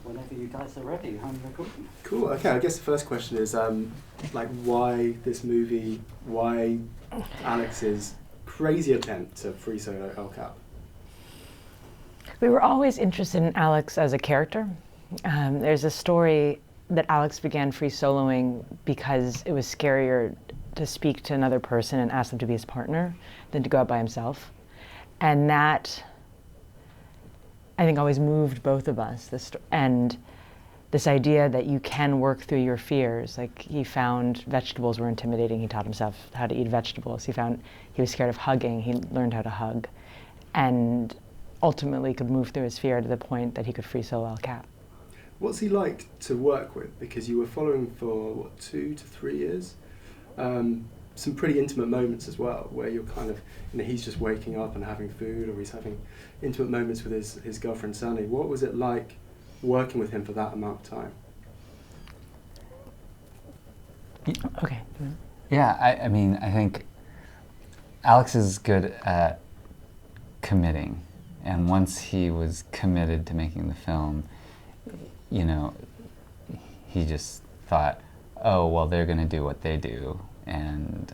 whenever you guys are ready, I'm recording. Cool. Okay. I guess the first question is, why this movie? Why Alex's crazy attempt to free solo El Cap? We were always interested in Alex as a character. There's a story that Alex began free soloing because it was scarier to speak to another person and ask them to be his partner than to go out by himself. And that, I think, always moved both of us. And this idea that you can work through your fears. Like, he found vegetables were intimidating. He taught himself how to eat vegetables. He was scared of hugging. He learned how to hug. And ultimately could move through his fear to the point that he could free solo El Cap. What's he like to work with? Because you were following for 2 to 3 years. Some pretty intimate moments as well, where you're kind of, he's just waking up and having food, or he's having intimate moments with his girlfriend Sunny. What was it like working with him for that amount of time? Okay. Yeah, I think Alex is good at committing. And once he was committed to making the film, he just thought, oh, well, they're going to do what they do. And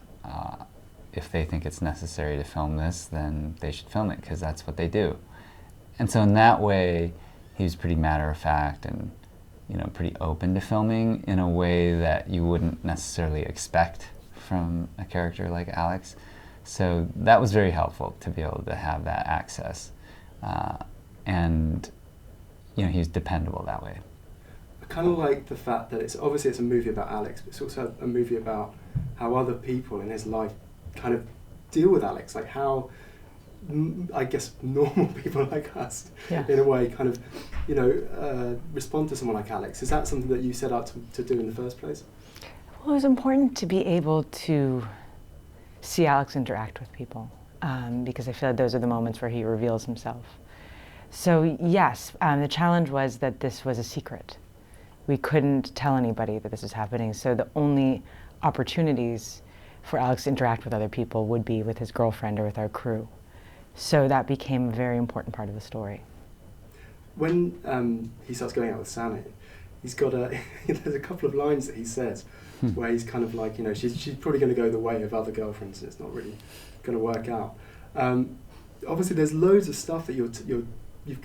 if they think it's necessary to film this, then they should film it, because that's what they do. And so in that way, he was pretty matter-of-fact and pretty open to filming in a way that you wouldn't necessarily expect from a character like Alex. So that was very helpful to be able to have that access. And he's dependable that way. I kind of like the fact that it's a movie about Alex, but it's also a movie about how other people in his life kind of deal with Alex, like how, I guess, normal people like us, in a way, kind of, respond to someone like Alex. Is that something that you set out to do in the first place? Well, it was important to be able to see Alex interact with people, because I feel like those are the moments where he reveals himself. So yes, the challenge was that this was a secret. We couldn't tell anybody that this was happening, so the only opportunities for Alex to interact with other people would be with his girlfriend or with our crew. So that became a very important part of the story. When he starts going out with Sammy, he's got there's a couple of lines that he says where he's kind of like, she's probably going to go the way of other girlfriends and it's not really going to work out. Obviously there's loads of stuff that you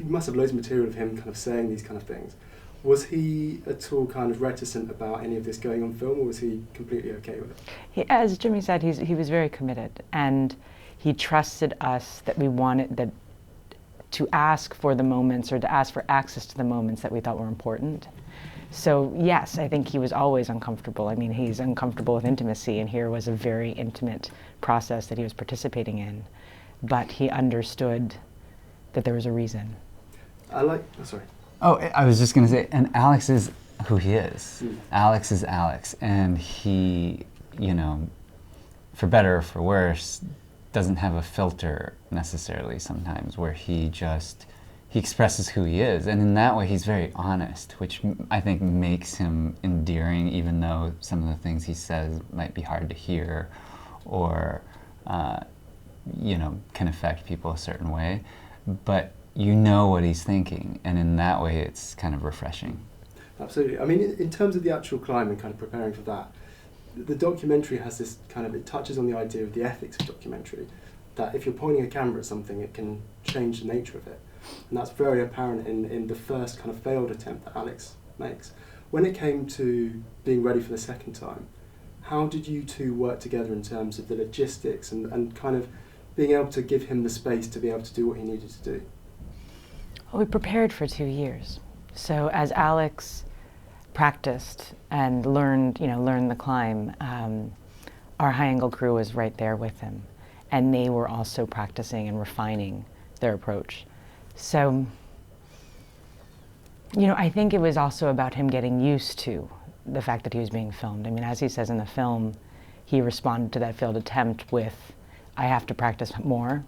must have loads of material of him kind of saying these kind of things. Was he at all kind of reticent about any of this going on film, or was he completely okay with it? As Jimmy said, he was very committed, and he trusted us that we wanted to ask for the moments, or to ask for access to the moments that we thought were important. So yes, I think he was always uncomfortable. He's uncomfortable with intimacy, and here was a very intimate process that he was participating in, but he understood that there was a reason. I was just going to say, and Alex is who he is. Alex is Alex, and he, for better or for worse, doesn't have a filter necessarily sometimes, where he expresses who he is, and in that way he's very honest, which I think makes him endearing, even though some of the things he says might be hard to hear, or can affect people a certain way, but you know what he's thinking, and in that way it's kind of refreshing. Absolutely. In terms of the actual climb and kind of preparing for that, the documentary has this it touches on the idea of the ethics of documentary, that if you're pointing a camera at something, it can change the nature of it. And that's very apparent in the first kind of failed attempt that Alex makes. When it came to being ready for the second time, how did you two work together in terms of the logistics and kind of being able to give him the space to be able to do what he needed to do? Well, we prepared for 2 years. So as Alex practiced and learned the climb, our high-angle crew was right there with him, and they were also practicing and refining their approach. So, I think it was also about him getting used to the fact that he was being filmed. As he says in the film, he responded to that failed attempt with, I have to practice more.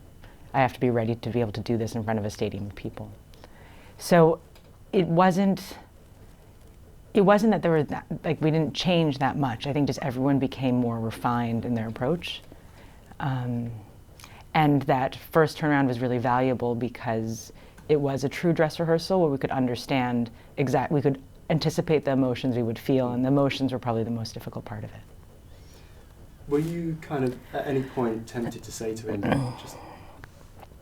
I have to be ready to be able to do this in front of a stadium of people. So it wasn't that there was we didn't change that much. I think just everyone became more refined in their approach. And that first turnaround was really valuable because it was a true dress rehearsal where we could understand we could anticipate the emotions we would feel, and the emotions were probably the most difficult part of it. Were you kind of at any point tempted to say to him, just,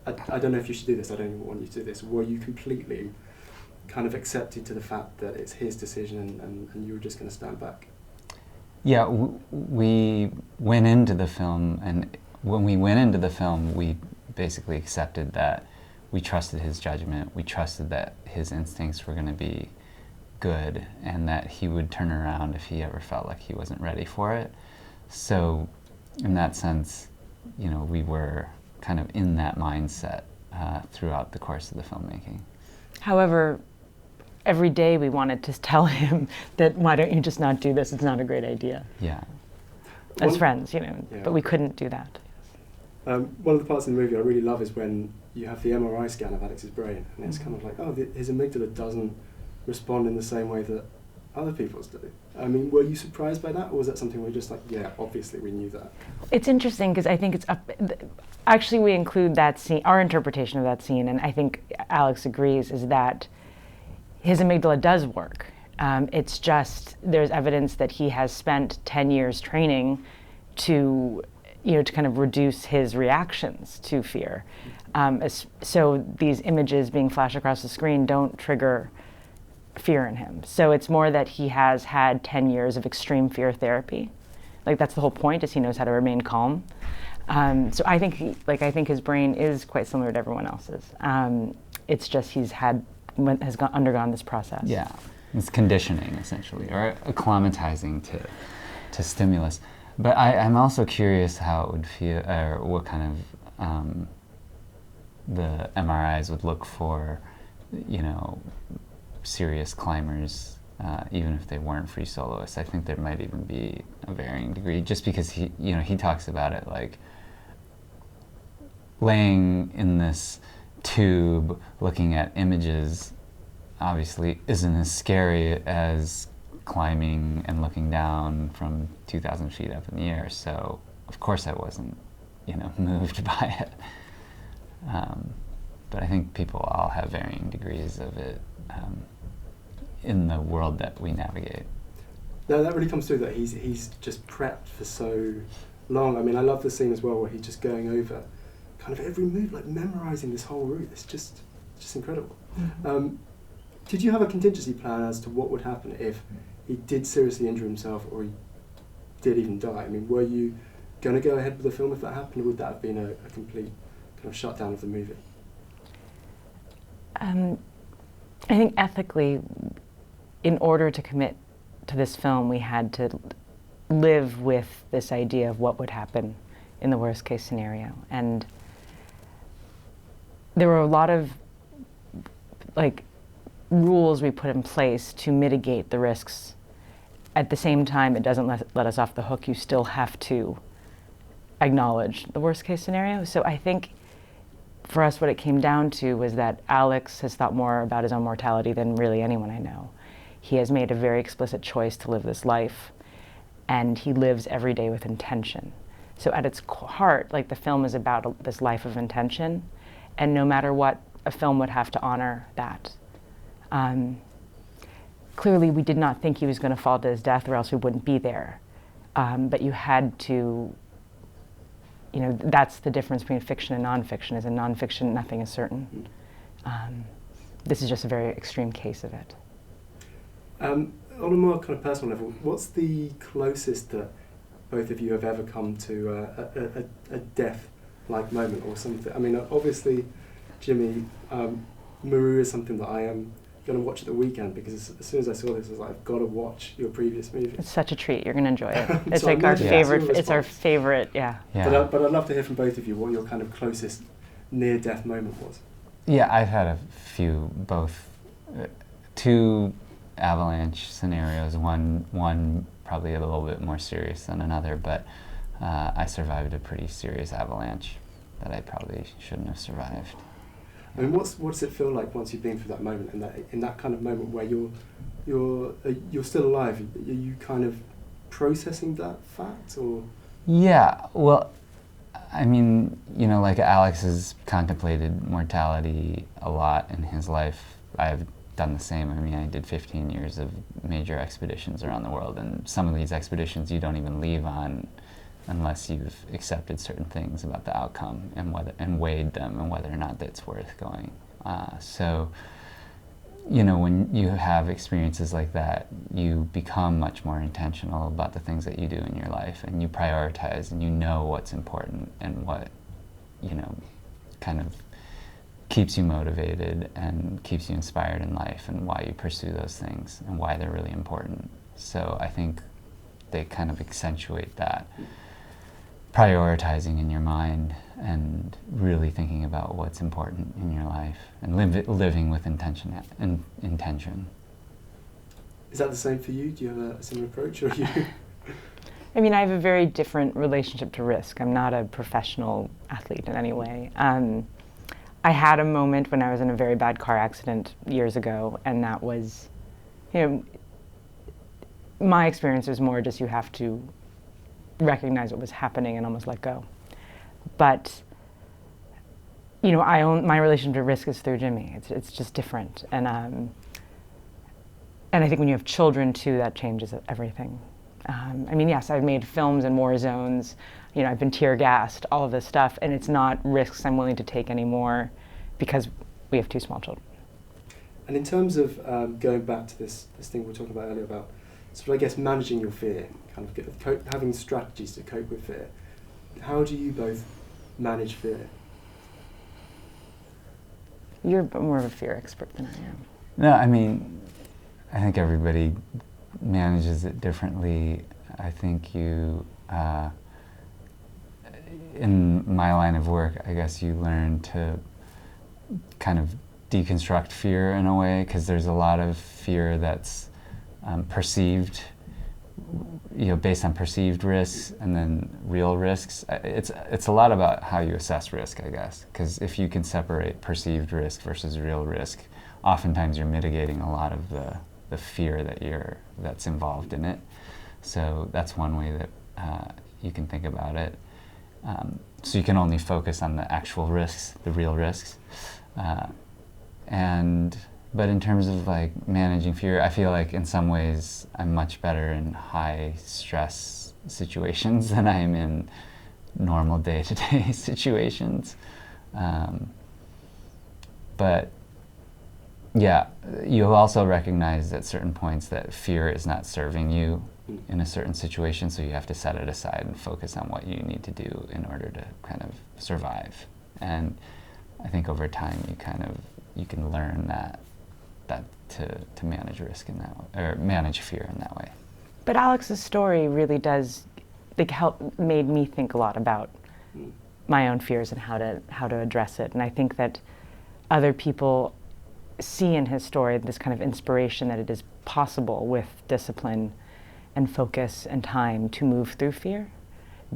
I don't know if you should do this, I don't even want you to do this? Were you completely kind of accepted to the fact that it's his decision and you were just going to stand back? Yeah, we went into the film, and when we went into the film, we basically accepted that we trusted his judgment, we trusted that his instincts were going to be good, and that he would turn around if he ever felt like he wasn't ready for it. So in that sense, you know, we were kind of in that mindset throughout the course of the filmmaking. However, every day we wanted to tell him that, why don't you just not do this, it's not a great idea. Yeah. As friends, you know, yeah. But we couldn't do that. One of the parts in the movie I really love is when you have the MRI scan of Alex's brain, and it's kind of like, oh, his amygdala doesn't respond in the same way that other people's do. I mean, were you surprised by that, or was that something where you're just like, yeah, obviously we knew that? It's interesting because I think it's up. Actually, we include that scene, our interpretation of that scene, and I think Alex agrees, is that his amygdala does work. It's just there's evidence that he has spent 10 years training to, you know, to kind of reduce his reactions to fear. So these images being flashed across the screen don't trigger fear in him. So it's more that he has had 10 years of extreme fear therapy. Like, that's the whole point, is he knows how to remain calm. So I think I think his brain is quite similar to everyone else's. It's just undergone this process. Yeah, it's conditioning essentially, or acclimatizing to stimulus. But I'm also curious how it would feel, or what kind of the MRIs would look for, you know, serious climbers, even if they weren't free soloists. I think there might even be a varying degree, just because he talks about it like laying in this tube looking at images obviously isn't as scary as climbing and looking down from 2,000 feet up in the air. So of course I wasn't, you know, moved by it. But I think people all have varying degrees of it in the world that we navigate. No, that really comes through, that he's just prepped for so long. I mean, I love the scene as well where he's just going over kind of every move, like memorizing this whole route. It's just incredible. Mm-hmm. Did you have a contingency plan as to what would happen if he did seriously injure himself, or he did even die? I mean, were you going to go ahead with the film if that happened, or would that have been a complete kind of shutdown of the movie? I think ethically, in order to commit to this film, we had to live with this idea of what would happen in the worst case scenario. And there were a lot of rules we put in place to mitigate the risks. At the same time, it doesn't let us off the hook. You still have to acknowledge the worst case scenario. So I think for us, what it came down to was that Alex has thought more about his own mortality than really anyone I know. He has made a very explicit choice to live this life, and he lives every day with intention. So at its heart, the film is about this life of intention, and no matter what, a film would have to honor that. Clearly, we did not think he was going to fall to his death, or else we wouldn't be there. But you had to, that's the difference between fiction and nonfiction, is in nonfiction, nothing is certain. This is just a very extreme case of it. On a more kind of personal level, what's the closest that both of you have ever come to a death-like moment or something? I mean, obviously, Jimmy, Maru is something that I am going to watch at the weekend, because as soon as I saw this, I was like, I've got to watch your previous movie. It's such a treat. You're going to enjoy it. It's So our favorite. Yeah. It's our favorite. Yeah. But I'd love to hear from both of you what your kind of closest near-death moment was. Yeah, I've had a few, two avalanche scenarios. One probably a little bit more serious than another, but I survived a pretty serious avalanche that I probably shouldn't have survived. I mean, what does it feel like once you've been through that moment, and in that kind of moment where you're still alive? Are you kind of processing that fact, or? Yeah, well, I mean, you know, like Alex has contemplated mortality a lot in his life. I've done the same. I mean, I did 15 years of major expeditions around the world, and some of these expeditions you don't even leave on unless you've accepted certain things about the outcome and weighed them and whether or not it's worth going. So, you know, when you have experiences like that, you become much more intentional about the things that you do in your life, and you prioritize, and you know what's important and what, you know, kind of keeps you motivated and keeps you inspired in life, and why you pursue those things and why they're really important. So I think they kind of accentuate that prioritizing in your mind and really thinking about what's important in your life and living with intention. Is that the same for you? Do you have a similar approach, or are you? I mean, I have a very different relationship to risk. I'm not a professional athlete in any way. I had a moment when I was in a very bad car accident years ago, and that was, you know, my experience was more just you have to recognize what was happening and almost let go. But, you know, my relationship to risk is through Jimmy. It's just different, and I think when you have children too, that changes everything. I mean, yes, I've made films in war zones. You know, I've been tear gassed, all of this stuff, and it's not risks I'm willing to take anymore because we have 2 small children. And in terms of going back to this thing we were talking about earlier about sort of, I guess, managing your fear, kind of having strategies to cope with fear, how do you both manage fear? You're more of a fear expert than I am. No, I mean, I think everybody manages it differently. I think you, in my line of work, I guess you learn to kind of deconstruct fear in a way, because there's a lot of fear that's perceived, you know, based on perceived risks and then real risks. It's a lot about how you assess risk, I guess, because if you can separate perceived risk versus real risk, oftentimes you're mitigating a lot of the fear that's involved in it. So that's one way that you can think about it. So you can only focus on the actual risks, the real risks. But in terms of like managing fear, I feel like in some ways I'm much better in high stress situations than I am in normal day-to-day situations. But yeah, you also recognize at certain points that fear is not serving you in a certain situation, so you have to set it aside and focus on what you need to do in order to kind of survive. And I think over time you can learn that to manage risk in that way, or manage fear in that way. But Alex's story really does made me think a lot about my own fears and how to address it. And I think that other people see in his story this kind of inspiration that it is possible with discipline and focus and time to move through fear,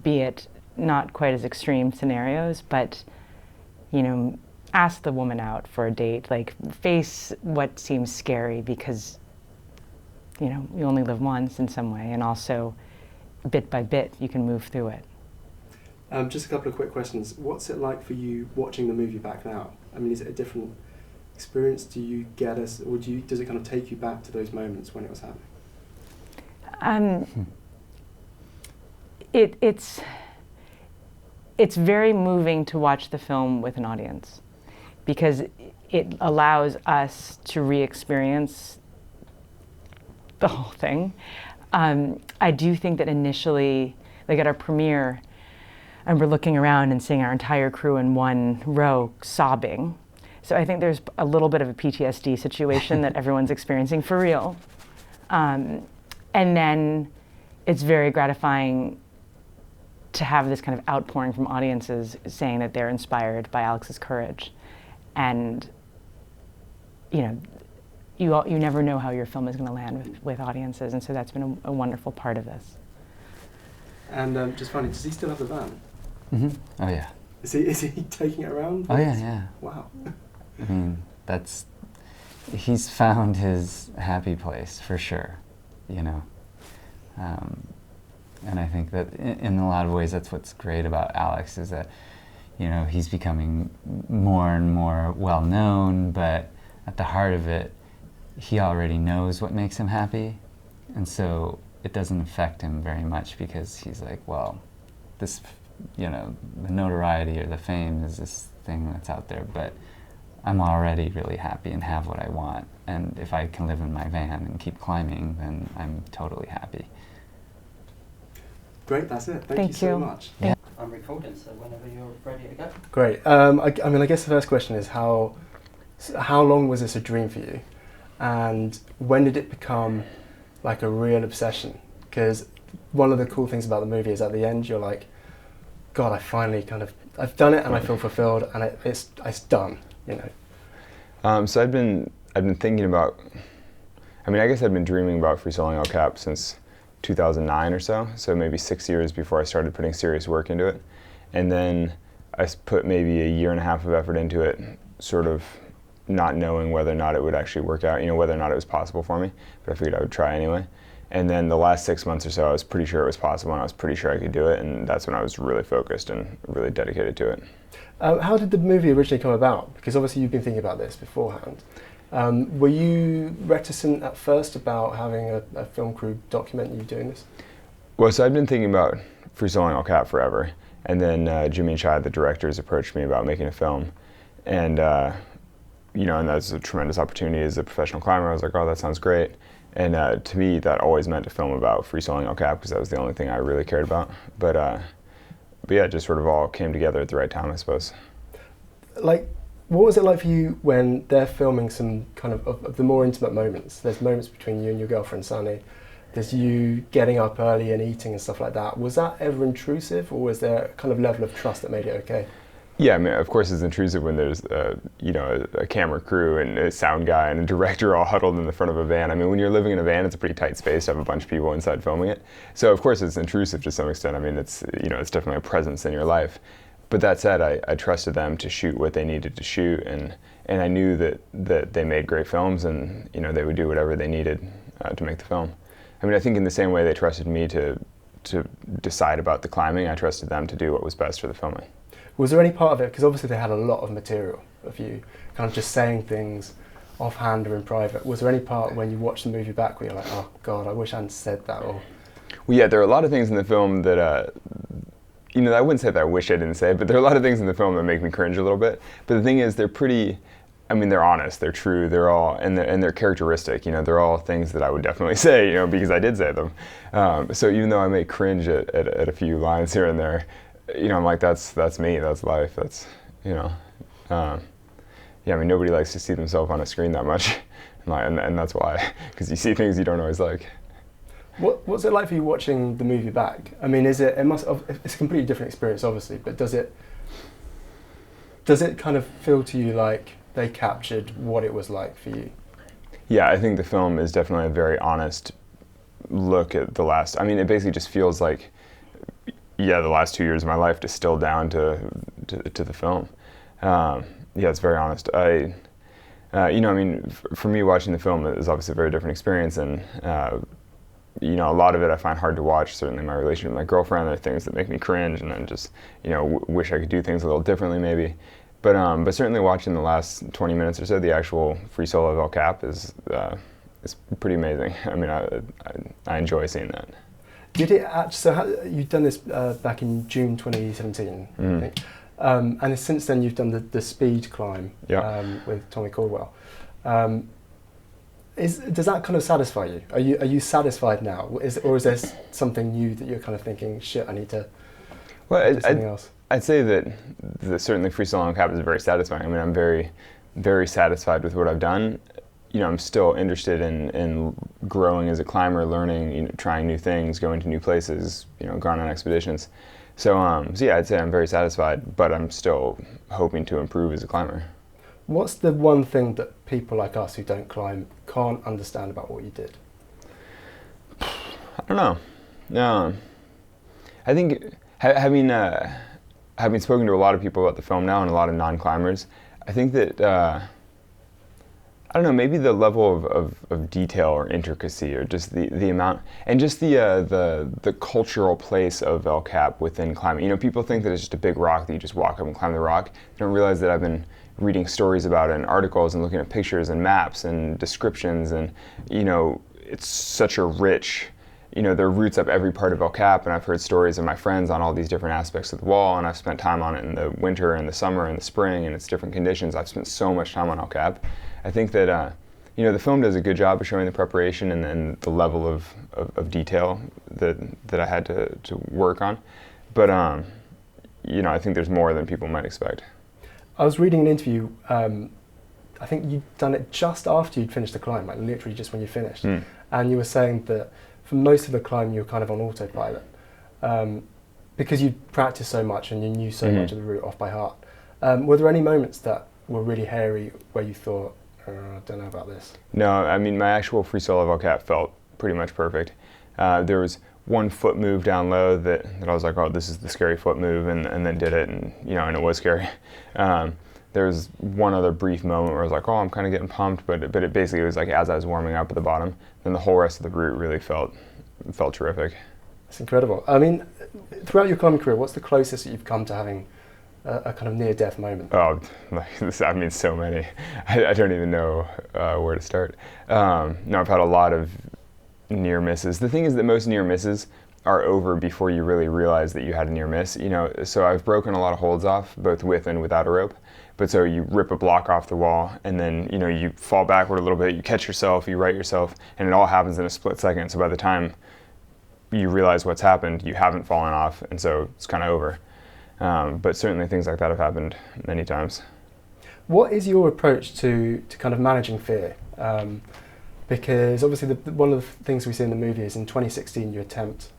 be it not quite as extreme scenarios, but, you know, ask the woman out for a date, like face what seems scary, because, you know, you only live once in some way, and also bit by bit you can move through it. Just a couple of quick questions. What's it like for you watching the movie back now? I mean, is it a different experience? Do you get us, or does it kind of take you back to those moments when it was happening? It's very moving to watch the film with an audience, because it allows us to re-experience the whole thing. I do think that initially, like at our premiere, and we're looking around and seeing our entire crew in one row sobbing. So I think there's a little bit of a PTSD situation that everyone's experiencing for real. And then it's very gratifying to have this kind of outpouring from audiences saying that they're inspired by Alex's courage. And, you know, you never know how your film is going to land with audiences, and so that's been a wonderful part of this. And just finally, does he still have the van? Mm-hmm. Oh yeah. Is he taking it around? Oh yeah. Wow. I mean, he's found his happy place for sure, you know. And I think that in a lot of ways that's what's great about Alex, is that, you know, he's becoming more and more well-known, but at the heart of it, he already knows what makes him happy. And so it doesn't affect him very much, because he's like, well, this, you know, the notoriety or the fame is this thing that's out there, but I'm already really happy and have what I want. And if I can live in my van and keep climbing, then I'm totally happy. Great, that's it. Thank you so much. Yeah. I'm recording, so whenever you're ready to go. Great. I mean, I guess the first question is how long was this a dream for you, and when did it become like a real obsession? Because one of the cool things about the movie is at the end you're like, God, I've done it and I feel fulfilled, and it's done. You know. So I've been thinking about. I mean, I guess I've been dreaming about free soloing El Cap since 2009 or so. So maybe 6 years before I started putting serious work into it, and then I put maybe a year and a half of effort into it, sort of not knowing whether or not it would actually work out. You know, whether or not it was possible for me. But I figured I would try anyway. And then the last 6 months or so, I was pretty sure it was possible, and I was pretty sure I could do it. And that's when I was really focused and really dedicated to it. How did the movie originally come about? Because obviously you've been thinking about this beforehand. Were you reticent at first about having a film crew document you doing this? Well, so I've been thinking about free soloing El Cap forever. And then Jimmy and Chad, the directors, approached me about making a film. And, you know, and that's a tremendous opportunity as a professional climber. I was like, oh, that sounds great. And to me, that always meant a film about free soloing El Cap, because that was the only thing I really cared about. But yeah, it just sort of all came together at the right time, I suppose. Like, what was it like for you when they're filming some kind of the more intimate moments? There's moments between you and your girlfriend, Sunny. There's you getting up early and eating and stuff like that. Was that ever intrusive, or was there a kind of level of trust that made it okay? Yeah, I mean, of course it's intrusive when there's, you know, a camera crew and a sound guy and a director all huddled in the front of a van. I mean, when you're living in a van, it's a pretty tight space to have a bunch of people inside filming it. So of course it's intrusive to some extent. I mean, it's, you know, it's definitely a presence in your life. But that said, I trusted them to shoot what they needed to shoot, and I knew that they made great films, and, you know, they would do whatever they needed to make the film. I mean, I think in the same way they trusted me to decide about the climbing, I trusted them to do what was best for the filming. Was there any part of it, because obviously they had a lot of material of you kind of just saying things offhand or in private, was there any part when you watch the movie back where you're like, oh God, I wish I hadn't said that? Or Well, yeah, there are a lot of things in the film that, you know, I wouldn't say that I wish I didn't say, but there are a lot of things in the film that make me cringe a little bit. But the thing is, they're pretty, I mean, they're honest, they're true, they're all, and they're characteristic, you know, they're all things that I would definitely say, you know, because I did say them. So even though I may cringe at a few lines here and there, you know, I'm like, that's me, that's life, that's, you know. Yeah, I mean, nobody likes to see themselves on a screen that much, and that's why, because you see things you don't always like. What's it like for you watching the movie back? I mean, it's a completely different experience, obviously, but does it kind of feel to you like they captured what it was like for you? Yeah, I think the film is definitely a very honest look at the last, I mean, it basically just feels like, yeah, the last 2 years of my life distilled down to the film. Yeah, it's very honest. You know, I mean, for me, watching the film is obviously a very different experience, and you know, a lot of it I find hard to watch. Certainly, my relationship with my girlfriend, there are things that make me cringe, and then just, you know, wish I could do things a little differently, maybe. But certainly, watching the last 20 minutes or so, the actual free solo of El Cap is pretty amazing. I mean, I enjoy seeing that. Did it actually? So you've done this back in June 2017, I think. And since then you've done the speed climb with Tommy Caldwell. Does that kind of satisfy you? Are you satisfied now? Or is there something new that you're kind of thinking, shit, I need to do something else? I'd say that certainly free solo El Cap is very satisfying. I mean, I'm very, very satisfied with what I've done. You know, I'm still interested in growing as a climber, learning, you know, trying new things, going to new places, you know, going on expeditions. So yeah, I'd say I'm very satisfied, but I'm still hoping to improve as a climber. What's the one thing that people like us who don't climb can't understand about what you did? I don't know. No, I think having spoken to a lot of people about the film now and a lot of non-climbers, I think that I don't know, maybe the level of detail or intricacy, or just the amount, and just the cultural place of El Cap within climbing. You know, people think that it's just a big rock that you just walk up and climb the rock. They don't realize that I've been reading stories about it and articles and looking at pictures and maps and descriptions, and, you know, it's such a rich, you know, there are routes up every part of El Cap, and I've heard stories of my friends on all these different aspects of the wall, and I've spent time on it in the winter and the summer and the spring, and it's different conditions. I've spent so much time on El Cap. I think that, you know, the film does a good job of showing the preparation and the level of detail that I had to work on. But, you know, I think there's more than people might expect. I was reading an interview, I think you'd done it just after you'd finished the climb, like literally just when you finished. And you were saying that for most of the climb you were kind of on autopilot, because you'd practiced so much and you knew so much of the route off by heart. Were there any moments that were really hairy where you thought, I don't know about this? No, I mean, my actual free solo of El Cap felt pretty much perfect. There was one foot move down low that I was like, oh, this is the scary foot move, and then did it, and, you know, and it was scary. There was one other brief moment where I was like, oh, I'm kind of getting pumped, but it basically was like as I was warming up at the bottom. Then the whole rest of the route really felt terrific. It's incredible. I mean, throughout your climbing career, what's the closest that you've come to having a kind of near-death moment? Oh, like this, I mean, so many. I don't even know where to start. No, I've had a lot of near misses. The thing is that most near misses are over before you really realize that you had a near miss. You know, so I've broken a lot of holds off, both with and without a rope. But so you rip a block off the wall, and then, you know, you fall backward a little bit, you catch yourself, you right yourself, and it all happens in a split second. So by the time you realize what's happened, you haven't fallen off, and so it's kind of over. But certainly things like that have happened many times. What is your approach to kind of managing fear? Because obviously one of the things we see in the movie is in 2016 you attempt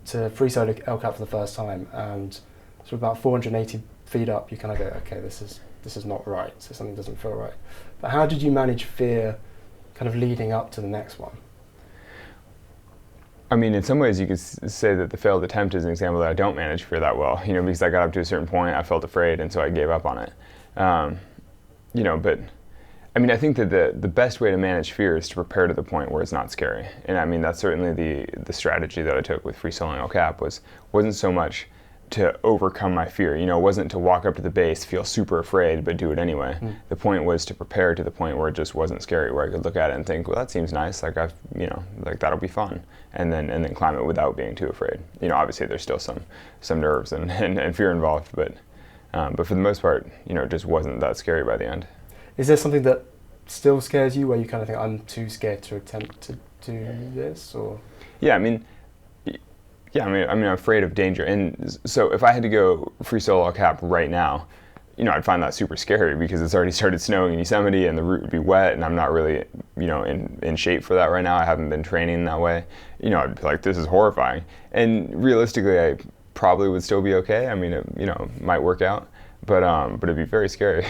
to free solo El Cap for the first time, and sort of about 480 feet up you kind of go, okay, this is not right, so something doesn't feel right. But how did you manage fear kind of leading up to the next one? I mean, in some ways you could say that the failed attempt is an example that I don't manage fear that well, you know, because I got up to a certain point, I felt afraid, and so I gave up on it. You know, but I mean, I think that the best way to manage fear is to prepare to the point where it's not scary. And I mean, that's certainly the strategy that I took with free soloing El Cap wasn't so much to overcome my fear. You know, it wasn't to walk up to the base, feel super afraid, but do it anyway. The point was to prepare to the point where it just wasn't scary, where I could look at it and think, well, that seems nice, like you know, like that'll be fun, and then climb it without being too afraid. You know, obviously there's still some nerves and fear involved, but for the most part, you know, it just wasn't that scary by the end. Is there something that still scares you, where you kind of think, I'm too scared to attempt to do this, or? Yeah, I mean, I'm afraid of danger, and so if I had to go free solo El Cap right now, you know, I'd find that super scary because it's already started snowing in Yosemite and the route would be wet, and I'm not really, you know, in shape for that right now. I haven't been training that way. You know, I'd be like, this is horrifying. And realistically, I probably would still be okay. I mean, it, you know, might work out, but it'd be very scary.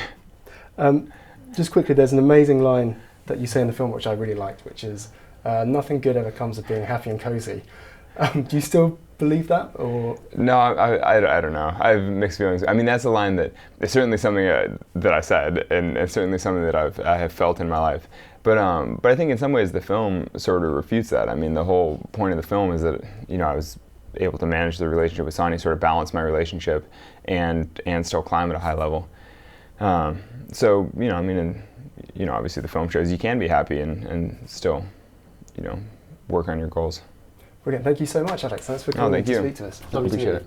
Just quickly, there's an amazing line that you say in the film which I really liked, which is, nothing good ever comes of being happy and cozy. Do you still believe that, or? No, I don't know. I have mixed feelings. I mean, that's a line that is certainly something that I said, and it's certainly something that I have felt in my life. But I think in some ways the film sort of refutes that. I mean, the whole point of the film is that, you know, I was able to manage the relationship with Sonny, sort of balance my relationship, and still climb at a high level. So, you know, I mean, and, you know, obviously the film shows you can be happy and still, you know, work on your goals. Brilliant. Thank you so much, Alex. Thanks for coming to speak to us. I appreciate it.